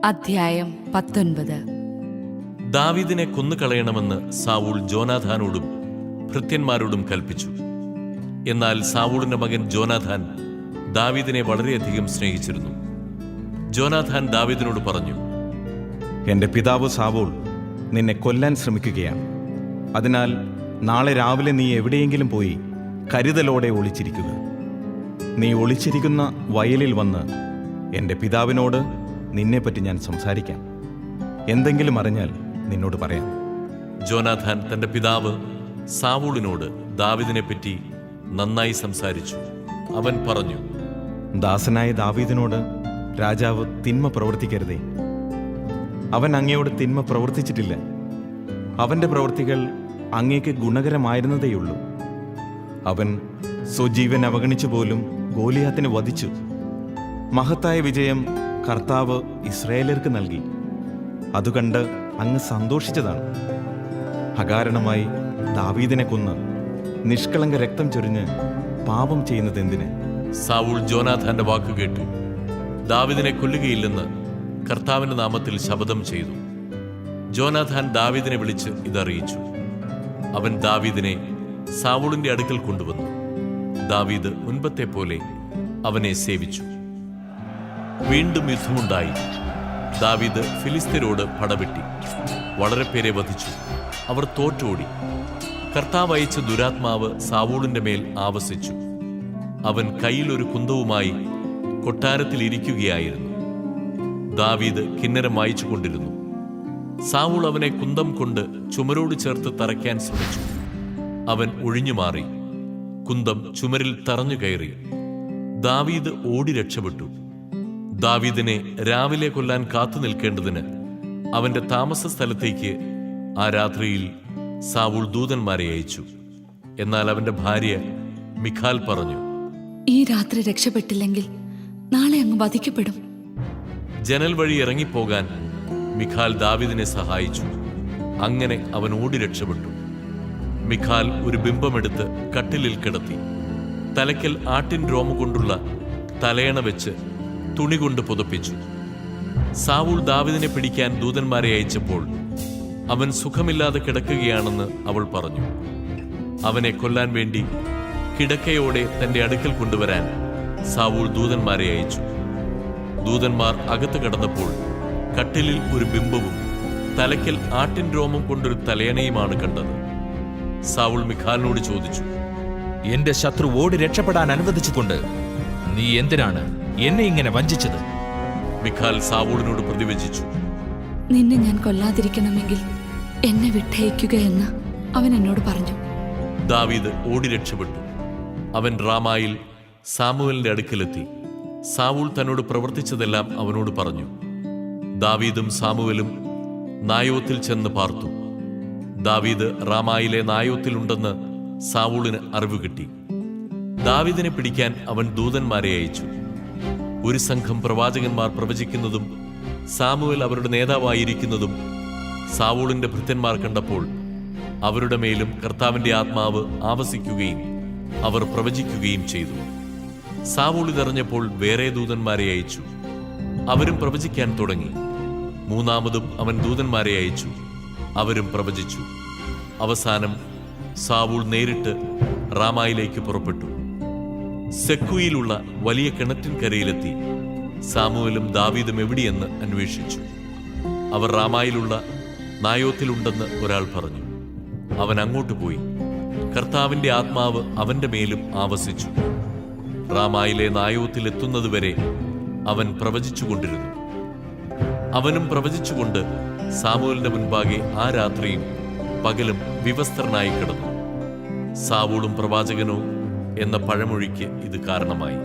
അധ്യായം 19. ദാവീദിനെ കൊന്നുകളയണമെന്ന് സാവൂൾ ജോനാഥാനോടും ഭൃത്യന്മാരോടും കൽപ്പിച്ചു. എന്നാൽ സാവൂളിന്റെ മകൻ ജോനാഥാൻ ദാവീദിനെ വളരെയധികം സ്നേഹിച്ചിരുന്നു. ജോനാഥാൻ ദാവീദിനോട് പറഞ്ഞു, എൻ്റെ പിതാവ് സാവൂൾ നിന്നെ കൊല്ലാൻ ശ്രമിക്കുകയാണ്. അതിനാൽ നാളെ രാവിലെ നീ എവിടെയെങ്കിലും പോയി കരുതലോടെ ഒളിച്ചിരിക്കുക. നീ ഒളിച്ചിരിക്കുന്ന വയലിൽ വന്ന് എൻ്റെ പിതാവിനോട് നിന്നെപ്പറ്റി ഞാൻ സംസാരിക്കാം. എന്തെങ്കിലും അറിഞ്ഞാൽ നിന്നോട് പറയാം. ജോനാഥാൻ തന്റെ പിതാവ് സാവൂളിനോട് ദാവീദിനെപ്പറ്റി നന്നായി സംസാരിച്ചു. അവൻ പറഞ്ഞു, ദാസനായ ദാവീദിനോട് രാജാവ് തിന്മ പ്രവർത്തിക്കരുതേ. അവൻ അങ്ങയോട് തിന്മ പ്രവർത്തിച്ചിട്ടില്ല. അവൻ്റെ പ്രവൃത്തികൾ അങ്ങേക്ക് ഗുണകരമായിരുന്നതേയുള്ളൂ. അവൻ സ്വജീവൻ അവഗണിച്ചു പോലും ഗോലിയാത്തിനെ വധിച്ചു. മഹത്തായ വിജയം കർത്താവ് ഇസ്രായേലർക്ക് നൽകി. അതുകണ്ട് അങ്ങ് സന്തോഷിച്ചതാണ്. അകാരണമായി ദാവീദിനെ കൊന്ന് നിഷ്കളങ്ക രക്തം ചൊരിഞ്ഞ് പാപം ചെയ്യുന്നത് എന്തിന്? സാവൂൾ ജോനാഥാന്റെ വാക്ക് കേട്ടു. ദാവീദിനെ കൊല്ലുകയില്ലെന്ന് കർത്താവിന്റെ നാമത്തിൽ ശപഥം ചെയ്തു. ജോനാഥാൻ ദാവീദിനെ വിളിച്ച് ഇതറിയിച്ചു. അവൻ ദാവീദിനെ സാവൂളിന്റെ അടുക്കൽ കൊണ്ടുവന്നു. ദാവീദ് മുൻപത്തെ പോലെ അവനെ സേവിച്ചു. വീണ്ടും യുദ്ധമുണ്ടായി. ദാവീദ് ഫിലിസ്ത്യരോട് പടവെട്ടി വളരെ പേരെ വധിച്ചു. അവർ തോറ്റോടി. കർത്താവ് അയച്ച ദുരാത്മാവ് സാവൂളിന്റെ മേൽ ആവസിച്ചു. അവൻ കയ്യിലൊരു കുന്തവുമായി കൊട്ടാരത്തിൽ ഇരിക്കുകയായിരുന്നു. ദാവീദ് കിന്നരം വായിച്ചു കൊണ്ടിരുന്നു. സാവൂൾ അവനെ കുന്തം കൊണ്ട് ചുമരോട് ചേർത്ത് തറയ്ക്കാൻ ശ്രമിച്ചു. അവൻ ഒഴിഞ്ഞുമാറി. കുന്തം ചുമരിൽ തറഞ്ഞു കയറി. ദാവീദ് ഓടി രക്ഷപ്പെട്ടു. ദാവീദിനെ രാവിലെ കൊല്ലാൻ കാത്തു നിൽക്കേണ്ടതിന് അവന്റെ താമസ സ്ഥലത്തേക്ക് ആ രാത്രിയിൽ സാവൂൾ ദൂതന്മാരെ അയച്ചു. എന്നാൽ അവന്റെ ഭാര്യ മിഖാൽ പറഞ്ഞു, ഈ രാത്രി രക്ഷപ്പെട്ടില്ലെങ്കിൽ നാളെ അങ്ങ് വധിക്കപ്പെടും. ജനൽ വഴി ഇറങ്ങിപ്പോകാൻ മിഖാൽ ദാവീദിനെ സഹായിച്ചു. അങ്ങനെ അവൻ ഓടി രക്ഷപ്പെട്ടു. മിഖാൽ ഒരു ബിംബമെടുത്ത് കട്ടിലിൽ കിടത്തി. തലയ്ക്കൽ ആട്ടിൻ രോമം കൊണ്ടുള്ള തലയണ വെച്ച് തുണി കൊണ്ട് പുതപ്പിച്ചു. സാവൂൾ ദാവീദിനെ പിടിക്കാൻ ദൂതന്മാരെ അയച്ചപ്പോൾ അവൻ സുഖമില്ലാതെ കിടക്കുകയാണെന്ന് അവൾ പറഞ്ഞു. അവനെ കൊല്ലാൻ വേണ്ടി കിടക്കയോടെ തന്റെ അടുക്കൽ കൊണ്ടുവരാൻ സാവൂൾ ദൂതന്മാരെ അയച്ചു. ദൂതന്മാർ അകത്ത് കടന്നപ്പോൾ കട്ടിലിൽ ഒരു ബിംബവും തലയ്ക്കൽ ആട്ടിൻ രോമം കൊണ്ടൊരു തലയണയുമാണ് കണ്ടത്. സാവൂൾ മിഖാലിനോട് ചോദിച്ചു, എന്റെ ശത്രു ഓടി രക്ഷപ്പെടാൻ അനുവദിച്ചുകൊണ്ട് നീ എന്തിനാണ് എന്നെ ഇങ്ങനെ വഞ്ചിച്ചത്? മിഖാൽ സാവൂളിനോട് പ്രതിവചിച്ചു, നിന്നെ ഞാൻ കൊല്ലാതിരിക്കണമെങ്കിൽ എന്നെ വിട്ടയക്കുകയെന്ന് അവൻ എന്നോട് പറഞ്ഞു. ദാവീദ് ഓടി രക്ഷപ്പെട്ടു. അവൻ റാമായിൽ സാമുവേലിന്റെ അടുക്കലെത്തി. സാവൂൾ തന്നോട് പ്രവർത്തിച്ചതെല്ലാം അവനോട് പറഞ്ഞു. ദാവീദും സാമുവേലും നായോത്തിൽ ചെന്ന് പാർത്തു. ദാവീദ് റാമായിലെ നായോത്തിലുണ്ടെന്ന് സാവൂളിന് അറിവ് കിട്ടി. ദാവീദിനെ പിടിക്കാൻ അവൻ ദൂതന്മാരെ അയച്ചു. ഒരു സംഘം പ്രവാചകന്മാർ പ്രവചിക്കുന്നതും സാമുവേൽ അവരുടെ നേതാവായിരിക്കുന്നതും സാവൂളിന്റെ ഭൃത്യന്മാർ കണ്ടപ്പോൾ അവരുടെ മേലും കർത്താവിന്റെ ആത്മാവ് ആവസിക്കുകയും അവർ പ്രവചിക്കുകയും ചെയ്തു. സാവൂൾ ഇതറിഞ്ഞപ്പോൾ വേറെ ദൂതന്മാരെ അയച്ചു. അവരും പ്രവചിക്കാൻ തുടങ്ങി. മൂന്നാമതും അവൻ ദൂതന്മാരെ അയച്ചു. അവരും പ്രവചിച്ചു. അവസാനം സാവൂൾ നേരിട്ട് റാമായിലേക്ക് പുറപ്പെട്ടു. സെക്കുയിലുള്ള വലിയ കിണറ്റിൻകരയിലെത്തി. സാമുവേലും ദാവീദും എവിടെയെന്ന് അന്വേഷിച്ചു. അവർ റാമായിലുള്ള നായോത്തിലുണ്ടെന്ന് ഒരാൾ പറഞ്ഞു. അവൻ അങ്ങോട്ട് പോയി. കർത്താവിന്റെ ആത്മാവ് അവന്റെ മേലും ആവസിച്ചു. റാമായിലെ നായോത്തിലെത്തുന്നതുവരെ അവൻ പ്രവചിച്ചുകൊണ്ടിരുന്നു. അവനും പ്രവചിച്ചുകൊണ്ട് സാമുവേലിന്റെ മുൻപാകെ ആ രാത്രിയും പകലും വിവസ്ത്രനായി കിടന്നു. സാവൂളും പ്രവാചകനോ എന്ന പഴമൊഴിക്ക് ഇത് കാരണമായി.